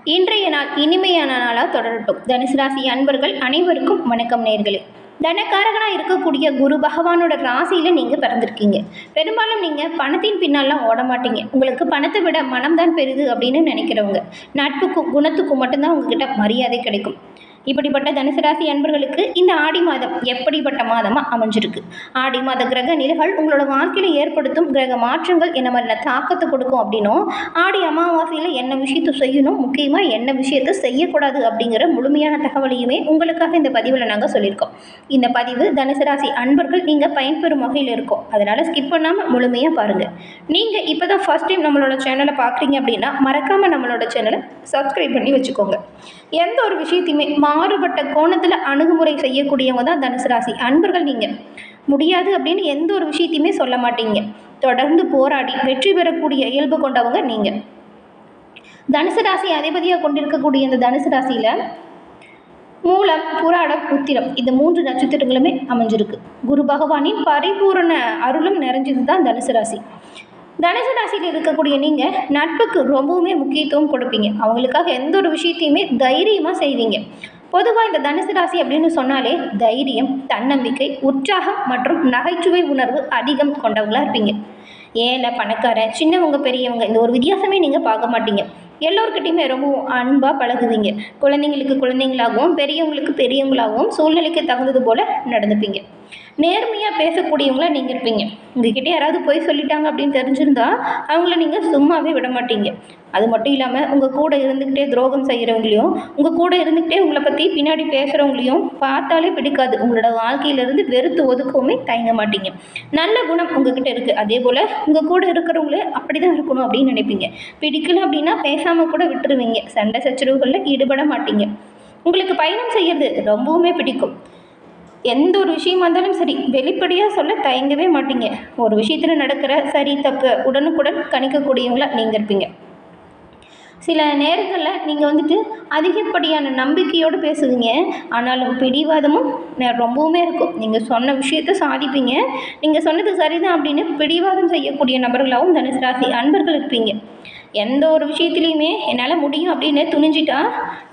இன்றைய நாள் இனிமையான நாளாக தொடரட்டும். தனுசு ராசி அன்பர்கள் அனைவருக்கும் வணக்கம் நேயர்களே. தனக்காரகனாக இருக்கக்கூடிய குரு பகவானோட ராசியில் நீங்கள் பிறந்திருக்கீங்க. பெரும்பாலும் நீங்கள் பணத்தின் பின்னாலாம் ஓட மாட்டீங்க. உங்களுக்கு பணத்தை விட மனம்தான் பெரிது அப்படின்னு நினைக்கிறவங்க. நட்புக்கும் குணத்துக்கும் மட்டும்தான் உங்ககிட்ட மரியாதை கிடைக்கும். இப்படிப்பட்ட தனுசு ராசி அன்பர்களுக்கு இந்த ஆடி மாதம் எப்படிப்பட்ட மாதமாக அமைஞ்சிருக்கு? ஆடி மாத கிரக நிலைகள் உங்களோட வாழ்க்கையில் ஏற்படுத்தும் கிரக மாற்றங்கள் என்ன மாதிரியான தாக்கத்தை கொடுக்கும் அப்படின்னும், ஆடி அமாவாசையில் என்ன விஷயத்தை செய்யணும், முக்கியமாக என்ன விஷயத்தை செய்யக்கூடாது அப்படிங்கிற முழுமையான தகவலையுமே உங்களுக்காக இந்த பதிவில் நாங்கள் சொல்லியிருக்கோம். இந்த பதிவு தனுசு ராசி அன்பர்கள் நீங்கள் பயன்பெறும் வகையில் இருக்கும். அதனால் ஸ்கிப் பண்ணாமல் முழுமையாக பாருங்கள். நீங்கள் இப்போ தான் ஃபர்ஸ்ட் டைம் நம்மளோட சேனலை பார்க்குறீங்க அப்படின்னா மறக்காமல் நம்மளோட சேனலை சப்ஸ்கிரைப் பண்ணி வச்சுக்கோங்க. எந்த ஒரு விஷயத்தையுமே மாறுபட்ட கோணத்தில் அணுகுமுறை செய்யக்கூடியவங்க தான் தனுசு ராசி அன்பர்கள். நீங்கள் முடியாது அப்படின்னு எந்த ஒரு விஷயத்தையுமே சொல்ல மாட்டீங்க. தொடர்ந்து போராடி வெற்றி பெறக்கூடிய இயல்பு கொண்டவங்க நீங்கள். தனுசு ராசி அதிபதியாக கொண்டிருக்கக்கூடிய இந்த தனுசு ராசியில் மூலம், புராடம், உத்திரம் இந்த 3 நட்சத்திரங்களுமே அமைஞ்சிருக்கு. குரு பகவானின் பரிபூரண அருளும் நிறைஞ்சது தான் தனுசு ராசி. தனுசு ராசியில் இருக்கக்கூடிய நீங்கள் நட்புக்கு ரொம்பவுமே முக்கியத்துவம் கொடுப்பீங்க. அவங்களுக்காக எந்த ஒரு விஷயத்தையுமே தைரியமாக செய்வீங்க. பொதுவாக இந்த தனுசு ராசி அப்படின்னு சொன்னாலே தைரியம், தன்னம்பிக்கை, உற்சாகம் மற்றும் நகைச்சுவை உணர்வு அதிகம் கொண்டவங்களாக இருப்பீங்க. ஏழை பணக்காரன், சின்னவங்க பெரியவங்க இந்த ஒரு வித்தியாசமே நீங்கள் பார்க்க மாட்டீங்க. எல்லோருக்கிட்டையுமே ரொம்பவும் அன்பாக பழகுவீங்க. குழந்தைங்களுக்கு குழந்தைங்களாகவும் பெரியவங்களுக்கு பெரியவங்களாகவும் சூழ்நிலைக்கு தகுந்தது போல் நடந்துப்பீங்க. நேர்மையாக பேசக்கூடியவங்களாக நீங்கள் இருப்பீங்க. உங்ககிட்ட யாராவது போய் சொல்லிட்டாங்க அப்படின்னு தெரிஞ்சிருந்தா அவங்கள நீங்கள் சும்மாவே விட மாட்டீங்க. அது மட்டும் இல்லாமல் உங்கள் கூட இருந்துக்கிட்டே துரோகம் செய்கிறவங்களையும், உங்கள் கூட இருந்துக்கிட்டே உங்களை பற்றி பின்னாடி பேசுகிறவங்களையும் பார்த்தாலே பிடிக்காது. உங்களோட வாழ்க்கையிலேருந்து வெறுத்து ஒதுக்கவுமே தயங்க மாட்டீங்க. நல்ல குணம் உங்ககிட்ட இருக்குது. அதே போல் உங்கள் கூட இருக்கிறவங்களே அப்படி தான் இருக்கணும் அப்படின்னு நினைப்பீங்க. பிடிக்கல அப்படின்னா பேசாமல் கூட விட்டுருவீங்க. சண்டை சச்சரவுகளில் ஈடுபட மாட்டீங்க. உங்களுக்கு பயணம் செய்கிறது ரொம்பவுமே பிடிக்கும். எந்த ஒரு விஷயமா இருந்தாலும் சரி வெளிப்படையாக சொல்ல தயங்கவே மாட்டீங்க. ஒரு விஷயத்தில் நடக்கிற சரி தப்பு உடனுக்குடன் கணிக்கக்கூடியவங்களாக நீங்கள் இருப்பீங்க. சில நேரங்களில் நீங்கள் அதிகப்படியான நம்பிக்கையோடு பேசுவீங்க. ஆனாலும் பிடிவாதமும் ரொம்பவுமே இருக்கும். நீங்கள் சொன்ன விஷயத்தை சாதிப்பீங்க. நீங்கள் சொன்னது சரிதான் அப்படின்னு பிடிவாதம் செய்யக்கூடிய நபர்களாகவும் தனுசு ராசி அன்பர்கள் இருப்பீங்க. எந்த ஒரு விஷயத்துலையுமே என்னால் முடியும் அப்படின்னு துணிஞ்சிட்டா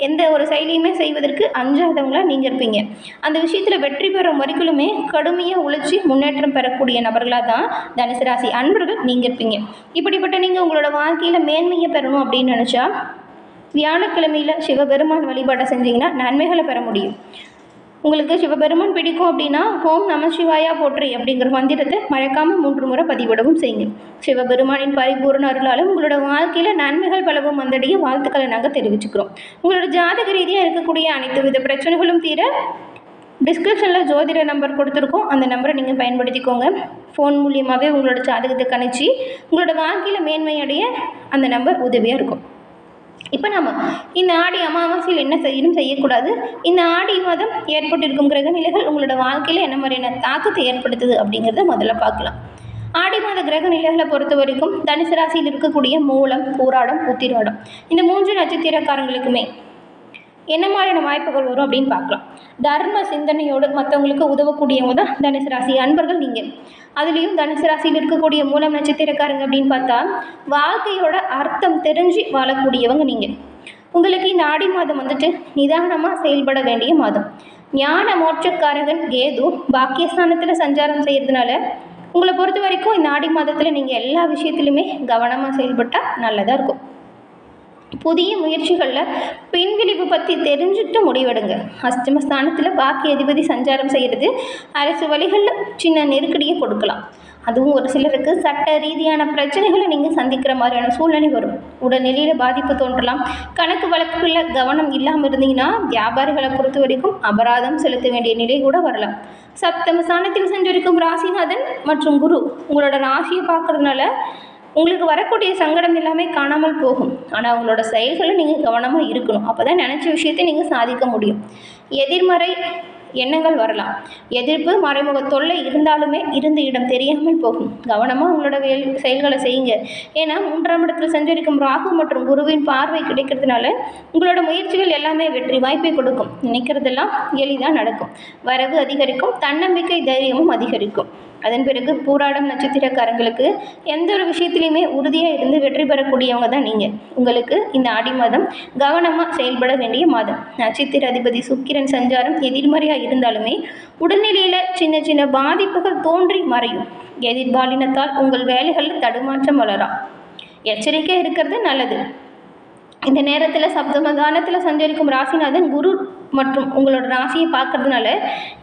எந்த ஒரு செயலையுமே செய்வதற்கு அஞ்சாதவங்களாக நீங்கள் இருப்பீங்க. அந்த விஷயத்தில் வெற்றி பெறும் வரைக்குமே கடுமையாக உழைச்சி முன்னேற்றம் பெறக்கூடிய நபர்களாக தான் தனுசு ராசி அன்பர்கள் நீங்கள் இருப்பீங்க. இப்படிப்பட்ட நீங்கள் உங்களோட வாழ்க்கையில் மேன்மையை பெறணும் அப்படின்னு நினச்சா வியாழக்கிழமையில் சிவபெருமான் வழிபாட்டை செஞ்சீங்கன்னா நன்மைகளை பெற முடியும். உங்களுக்கு சிவபெருமான் பிடிக்கும் அப்படின்னா ஓம் நம சிவாயா போற்றி அப்படிங்கிற மந்திரத்தை மறக்காமல் 3 முறை பதிவிடவும் செய்யுங்க. சிவபெருமானின் பரிபூர்ண அருளாலும் உங்களோட வாழ்க்கையில் நன்மைகள் பலவும் வந்தடைய வாழ்த்துக்களை நாங்கள் தெரிவிச்சுக்கிறோம். உங்களோட ஜாதக ரீதியாக இருக்கக்கூடிய அனைத்து வித பிரச்சனைகளும் தீர டிஸ்கிரிப்ஷனில் ஜோதிட நம்பர் கொடுத்துருக்கோம். அந்த நம்பரை நீங்கள் பயன்படுத்திக்கோங்க. ஃபோன் மூலியமாகவே உங்களோட ஜாதகத்தை கணிச்சு உங்களோட வாழ்க்கையில் மேன்மையடைய அந்த நம்பர் உதவியாக இருக்கும். இப்போ நம்ம இந்த ஆடி அமாவாசையில் என்ன செய்யணும் செய்யக்கூடாது, இந்த ஆடி மாதம் ஏற்பட்டிருக்கும் கிரக நிலைகள் உங்களோட வாழ்க்கையில் என்ன மாதிரியான தாக்கத்தை ஏற்படுத்துது அப்படிங்கிறத முதல்ல பார்க்கலாம். ஆடி மாத கிரக நிலைகளை பொறுத்த வரைக்கும் தனுசு ராசியில் இருக்கக்கூடிய மூலம், பூராடம், உத்திராடம் இந்த 3 நட்சத்திரக்காரங்களுக்குமே என்ன மாதிரியான வாய்ப்புகள் வரும் அப்படின்னு பார்க்கலாம். தர்ம சிந்தனையோடு மற்றவங்களுக்கு உதவக்கூடியவங்க தான் தனுசு ராசி அன்பர்கள் நீங்கள். அதுலேயும் தனுசு ராசியில் இருக்கக்கூடிய மூலம் நட்சத்திரக்காரங்க அப்படின்னு பார்த்தா வாழ்க்கையோட அர்த்தம் தெரிஞ்சு வாழக்கூடியவங்க நீங்கள். உங்களுக்கு இந்த ஆடி மாதம் நிதானமாக செயல்பட வேண்டிய மாதம். ஞான மோட்சக்காரகன் கேது பாக்கியஸ்தானத்தில் சஞ்சாரம் செய்கிறதுனால உங்களை பொறுத்த வரைக்கும் இந்த ஆடி மாதத்தில் நீங்கள் எல்லா விஷயத்துலையுமே கவனமாக செயல்பட்டால் நல்லதாக இருக்கும். புதிய முயற்சிகளில் பின்விளைவு பற்றி தெரிஞ்சுட்டு முடிவெடுங்க. அஷ்டமஸ்தானத்தில் பாக்கிய அதிபதி சஞ்சாரம் செய்கிறது அரசு வழிகளில் சின்ன நெருக்கடியை கொடுக்கலாம். அதுவும் ஒரு சிலருக்கு சட்ட ரீதியான பிரச்சனைகளை நீங்கள் சந்திக்கிற மாதிரியான சூழ்நிலை வரும். உடல்நிலையில் பாதிப்பு தோன்றலாம். கணக்கு வழக்குகளில் கவனம் இல்லாமல் இருந்தீங்கன்னா வியாபாரிகளை பொறுத்த வரைக்கும் அபராதம் செலுத்த வேண்டிய நிலை கூட வரலாம். சப்தமஸ்தானத்தில் சென்றிருக்கும் ராசிநாதன் மற்றும் குரு உங்களோட ராசியை பார்க்கறதுனால உங்களுக்கு வரக்கூடிய சங்கடம் எல்லாமே காணாமல் போகும். ஆனால் உங்களோட செயல்களை நீங்கள் கவனமாக இருக்கணும். அப்போ தான் நினச்ச விஷயத்தை நீங்கள் சாதிக்க முடியும். எதிர்மறை எண்ணங்கள் வரலாம். எதிர்ப்பு, மறைமுக தொல்லை இருந்தாலுமே இருந்த இடம் தெரியாமல் போகும். கவனமாக உங்களோட செயல்களை செய்யுங்க. ஏன்னா 3ஆம் இடத்தில் சஞ்சரிக்கும் ராகு மற்றும் குருவின் பார்வை கிடைக்கிறதுனால உங்களோட முயற்சிகள் எல்லாமே வெற்றி வாய்ப்பை கொடுக்கும். நினைக்கிறதெல்லாம் எளிதாக நடக்கும். வரவு அதிகரிக்கும். தன்னம்பிக்கை தைரியமும் அதிகரிக்கும். அதன் பிறகு பூராடம் நட்சத்திரக்காரங்களுக்கு எந்த ஒரு விஷயத்துலையுமே உறுதியாக இருந்து வெற்றி பெறக்கூடியவங்க தான் நீங்கள். உங்களுக்கு இந்த ஆடி மாதம் கவனமாக செயல்பட வேண்டிய மாதம். நட்சத்திர அதிபதி சுக்கிரன் சஞ்சாரம் எதிர்மறையாக இருந்தாலுமே உடல்நிலையில் சின்ன சின்ன பாதிப்புகள் தோன்றி மறையும். எதிர்பாலினத்தால் உங்கள் வேலைகளில் தடுமாற்றம் வளரலாம். எச்சரிக்கையாக இருக்கிறது நல்லது. இந்த நேரத்தில் சப்தமதானத்தில் சஞ்சரிக்கும் ராசிநாதன் குரு மற்றும் உங்களோட ராசியை பார்க்கறதுனால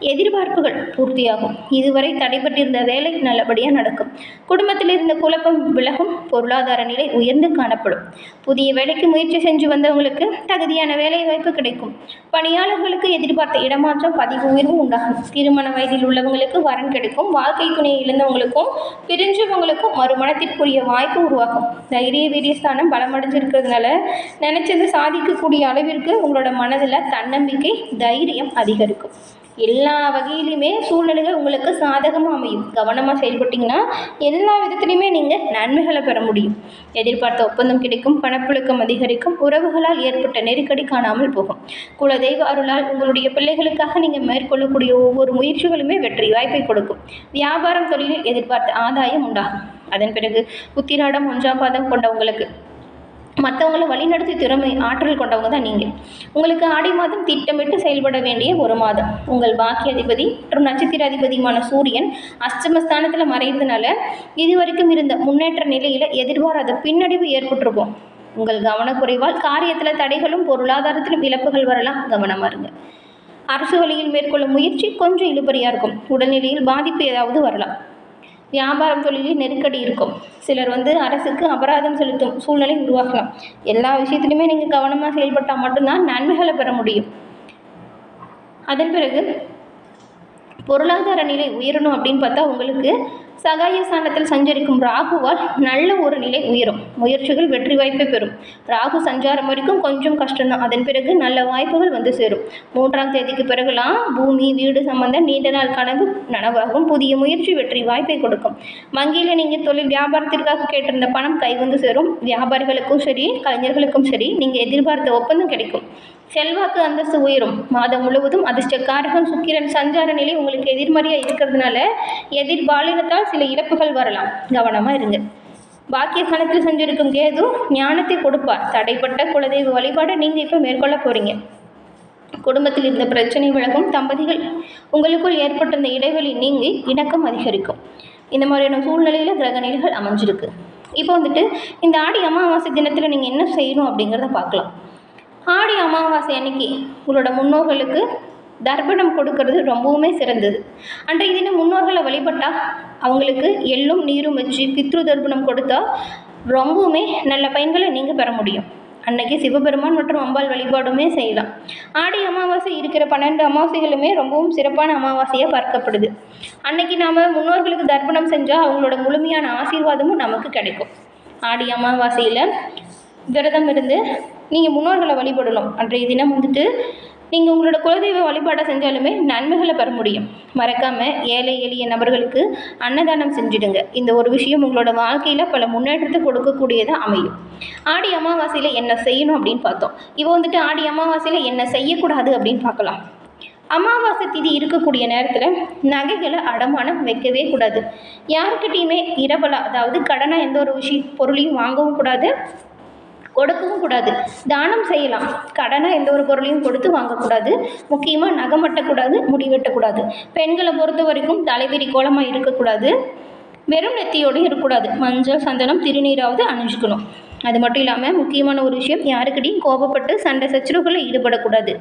எதிர்பார்ப்புகள் பூர்த்தியாகும். இதுவரை தடைபட்டிருந்த வேலை நல்லபடியாக நடக்கும். குடும்பத்தில் இருந்த குழப்பம் விலகும். பொருளாதார நிலை உயர்ந்து காணப்படும். புதிய வேலைக்கு முயற்சி செஞ்சு வந்தவங்களுக்கு தகுதியான வேலை வாய்ப்பு கிடைக்கும். பணியாளர்களுக்கு எதிர்பார்த்த இடமாற்றம் பதிவு உயர்வு உண்டாகும். திருமண வயதில் உள்ளவங்களுக்கு வரன் கிடைக்கும். வாழ்க்கை துணையை இழந்தவங்களுக்கும் பிரிஞ்சவங்களுக்கும் மறுமணத்திற்குரிய வாய்ப்பு உருவாகும். தைரிய வீரியஸ்தானம் பலமடைஞ்சிருக்கிறதுனால நினைச்சது சாதிக்கக்கூடிய அளவிற்கு உங்களோட மனதில் தன்னம்பிக்கை தைரியம் அதிகரிக்கும். எல்லா வகையிலுமே சூழ்நிலைகள் உங்களுக்கு சாதகமாக அமையும். கவனமாக செயல்பட்டிங்கன்னா எல்லா விதத்துலையுமே நீங்கள் நன்மைகளை பெற முடியும். எதிர்பார்த்த ஒப்பந்தம் கிடைக்கும். பணப்புழக்கம் அதிகரிக்கும். உறவுகளால் ஏற்பட்ட நெருக்கடி காணாமல் போகும். குலதெய்வ அருளால் உங்களுடைய பிள்ளைகளுக்காக நீங்கள் மேற்கொள்ளக்கூடிய ஒவ்வொரு முயற்சிகளுமே வெற்றி வாய்ப்பை கொடுக்கும். வியாபாரம் தொழிலில் எதிர்பார்த்த ஆதாயம் உண்டாகும். அதன் பிறகு உத்திராடம் 1ஆம் பாதம் கொண்டவங்களுக்கு மற்றவங்களை வழிநடத்தி திறமை ஆற்றல் கொண்டவங்க தான் நீங்கள். உங்களுக்கு ஆடி மாதம் திட்டமிட்டு செயல்பட வேண்டிய ஒரு மாதம். உங்கள் பாக்கிய அதிபதி மற்றும் நட்சத்திர அதிபதியுமான சூரியன் அஷ்டமஸ்தானத்தில் மறைகிறதுனால இதுவரைக்கும் இருந்த முன்னேற்ற நிலையில் எதிர்பாராத பின்னடைவு ஏற்பட்டிருக்கும். உங்கள் கவனக்குறைவால் காரியத்தில் தடைகளும் பொருளாதாரத்திலும் இழப்புகள் வரலாம். கவனமாக இருங்க. அரசு வழியில் மேற்கொள்ளும் முயற்சி கொஞ்சம் இழுபறியாக இருக்கும். உடல்நிலையில் பாதிப்பு ஏதாவது வரலாம். வியாபாரம் தொழிலில் நெருக்கடி இருக்கும். சிலர் அரசுக்கு அபராதம் செலுத்தும் சூழ்நிலை உருவாகலாம். எல்லா விஷயத்துலையுமே நீங்கள் கவனமாக செயல்பட்டால் மட்டும்தான் நன்மைகளை பெற முடியும். அதன் பிறகு பொருளாதார நிலை உயரணும் அப்படின்னு பார்த்தா உங்களுக்கு சகாயஸ்தானத்தில் சஞ்சரிக்கும் ராகுவால் நல்ல ஒரு நிலை உயரும். முயற்சிகள் வெற்றி வாய்ப்பை பெறும். ராகு சஞ்சாரம் வரைக்கும் கொஞ்சம் கஷ்டம்தான். அதன் பிறகு நல்ல வாய்ப்புகள் சேரும். 3ஆம் தேதிக்கு பிறகுலாம் பூமி வீடு சம்பந்த நீண்ட நாள் கனவு நனவாகும். புதிய முயற்சி வெற்றி வாய்ப்பை கொடுக்கும். வங்கியில் நீங்கள் தொழில் வியாபாரத்திற்காக கேட்டிருந்த பணம் கை சேரும். வியாபாரிகளுக்கும் சரி கலைஞர்களுக்கும் சரி நீங்கள் எதிர்பார்த்த ஒப்பந்தம் கிடைக்கும். செல்வாக்கு அந்தஸ்து உயரும். மாதம் முழுவதும் அதிர்ஷ்டக்காரகன் சுக்கிரன் சஞ்சார நிலை உங்களுக்கு எதிர்மறையாக இருக்கிறதுனால எதிர்பாலினத்தால் சில இழப்புகள் வரலாம். கவனமாக இருங்க. பாக்கியஸ்தானத்தில் சஞ்சரிக்கும் கேது ஞானத்தை கொடுப்பார். தடைப்பட்ட குலதெய்வ வழிபாடு நீங்கள் இப்போ மேற்கொள்ள போகிறீங்க. குடும்பத்தில் இருந்த பிரச்சனை விலகும். தம்பதிகள் உங்களுக்குள் ஏற்பட்டிருந்த இடைவெளி நீங்கி இணக்கம் அதிகரிக்கும். இந்த மாதிரியான சூழ்நிலையில் கிரக நிலைகள் அமைஞ்சிருக்கு. இப்போ இந்த ஆடி அமாவாசை தினத்தில் நீங்கள் என்ன செய்யணும் அப்படிங்கிறத பார்க்கலாம். ஆடி அமாவாசை அன்னைக்கு உங்களோட முன்னோர்களுக்கு தர்ப்பணம் கொடுக்கறது ரொம்பவுமே சிறந்தது. அன்றைய தினம் முன்னோர்களை வழிபட்டால் அவங்களுக்கு எள்ளும் நீரும் வச்சு பித்ரு தர்ப்பணம் கொடுத்தா ரொம்பவுமே நல்ல பயன்களை நீங்கள் பெற முடியும். அன்னைக்கு சிவபெருமான் மற்றும் அம்பாள் வழிபாடுமே செய்யலாம். ஆடி அமாவாசை இருக்கிற 12 அமாவாசைகளுமே ரொம்பவும் சிறப்பான அமாவாசையாக பார்க்கப்படுது. அன்னைக்கு நாம் முன்னோர்களுக்கு தர்ப்பணம் செஞ்சால் அவங்களோட முழுமையான ஆசீர்வாதமும் நமக்கு கிடைக்கும். ஆடி அமாவாசையில் விரதம் இருந்து நீங்கள் முன்னோர்களை வழிபடணும். அன்றைய தினம் நீங்கள் உங்களோட குலதெய்வ வழிபாடை செஞ்சாலுமே நன்மைகளை பெற முடியும். மறக்காமல் ஏழை எளிய நபர்களுக்கு அன்னதானம் செஞ்சிடுங்க. இந்த ஒரு விஷயம் உங்களோட வாழ்க்கையில் பல முன்னேற்றத்தை கொடுக்கக்கூடியதாக அமையும். ஆடி அமாவாசையில் என்ன செய்யணும் அப்படின்னு பார்த்தோம். இப்போ ஆடி அமாவாசையில் என்ன செய்யக்கூடாது அப்படின்னு பார்க்கலாம். அமாவாசை திதி இருக்கக்கூடிய நேரத்தில் நகைகளை அடமானம் வைக்கவே கூடாது. யாருக்கிட்டையுமே இரவலாக அதாவது கடனாக எந்த ஒரு பொருளையும் வாங்கவும் கூடாது, கொடுக்கவும் கூடாது. தானம் செய்யலாம். கடனாக எந்த ஒரு பொருளையும் கொடுத்து வாங்கக்கூடாது. முக்கியமாக நகை மட்டக்கூடாது, முடி வெட்டக்கூடாது. பெண்களை பொறுத்த வரைக்கும் தலைவிரி கோலமாக இருக்கக்கூடாது. வெறும் நெத்தியோடு இருக்கக்கூடாது. மஞ்சள் சந்தனம் திருநீராவது அணிஞ்சுக்கணும். அது மட்டும் இல்லாமல் முக்கியமான ஒரு விஷயம், யாருக்கிட்டையும் கோபப்பட்டு சண்டை சச்சரவுகளில் ஈடுபடக்கூடாது.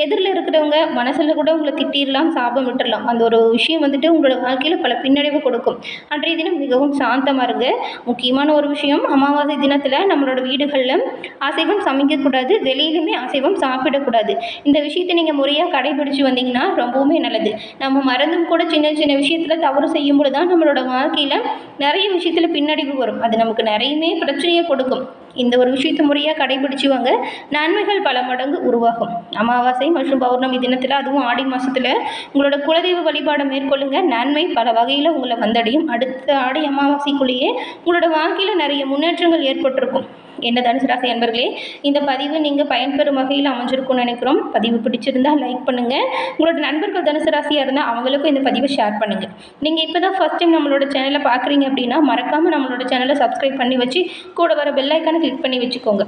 எதிரில் இருக்கிறவங்க மனசில் கூட உங்களை திட்டிடலாம், சாபம் விட்டுடலாம். அந்த ஒரு விஷயம் உங்களோட வாழ்க்கையில் பல பின்னடைவு கொடுக்கும். அன்றைய தினம் மிகவும் சாந்தமாக இருங்க. முக்கியமான ஒரு விஷயம், அமாவாசை தினத்தில் நம்மளோட வீடுகளில் அசைவம் சமைக்கக்கூடாது, வெளியிலுமே அசைவம் சாப்பிடக்கூடாது. இந்த விஷயத்தை நீங்கள் முறையாக கடைபிடிச்சு வந்தீங்கன்னா ரொம்பவுமே நல்லது. நம்ம மறந்தும் கூட சின்ன சின்ன விஷயத்தில் தவறு செய்யும்போது தான் நம்மளோட வாழ்க்கையில் நிறைய விஷயத்தில் பின்னடைவு வரும். அது நமக்கு நிறையவே பிரச்சனையை கொடுக்கும். இந்த ஒரு விஷயத்தை முறையாக கடைபிடிச்சு வாங்க. நன்மைகள் பல மடங்கு உருவாகும். அமாவாசை மற்றும் பௌர்ணமி தினத்தில், அதுவும் ஆடி மாதத்தில் உங்களோட குலதெய்வ வழிபாடை மேற்கொள்ளுங்க. நன்மை பல வகையில் உங்களை வந்தடையும். அடுத்த ஆடி அமாவாசைக்குள்ளேயே உங்களோட வாழ்க்கையில் நிறைய முன்னேற்றங்கள் ஏற்பட்டிருக்கும். என்ன தனுசு ராசி அன்பர்களே, இந்த பதிவு நீங்கள் பயன்பெறும் வகையில் அமைஞ்சிருக்கும்னு நினைக்கிறோம். பதிவு பிடிச்சிருந்தால் லைக் பண்ணுங்கள். உங்களோட நண்பர்கள் தனுசு ராசியாக இருந்தால் அவங்களுக்கும் இந்த பதிவை ஷேர் பண்ணுங்கள். நீங்கள் இப்போ தான் ஃபஸ்ட் டைம் நம்மளோட சேனலை பார்க்குறீங்க அப்படின்னா மறக்காமல் நம்மளோட சேனலை சப்ஸ்கிரைப் பண்ணி வச்சு கூட வர பெல் ஐக்கானை கிளிக் பண்ணி வச்சுக்கோங்க.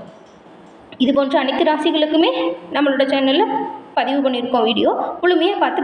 இது போன்ற அனைத்து ராசிகளுக்குமே நம்மளோட சேனலில் பதிவு பண்ணியிருக்கோம் வீடியோ. முழுமையாக பார்த்து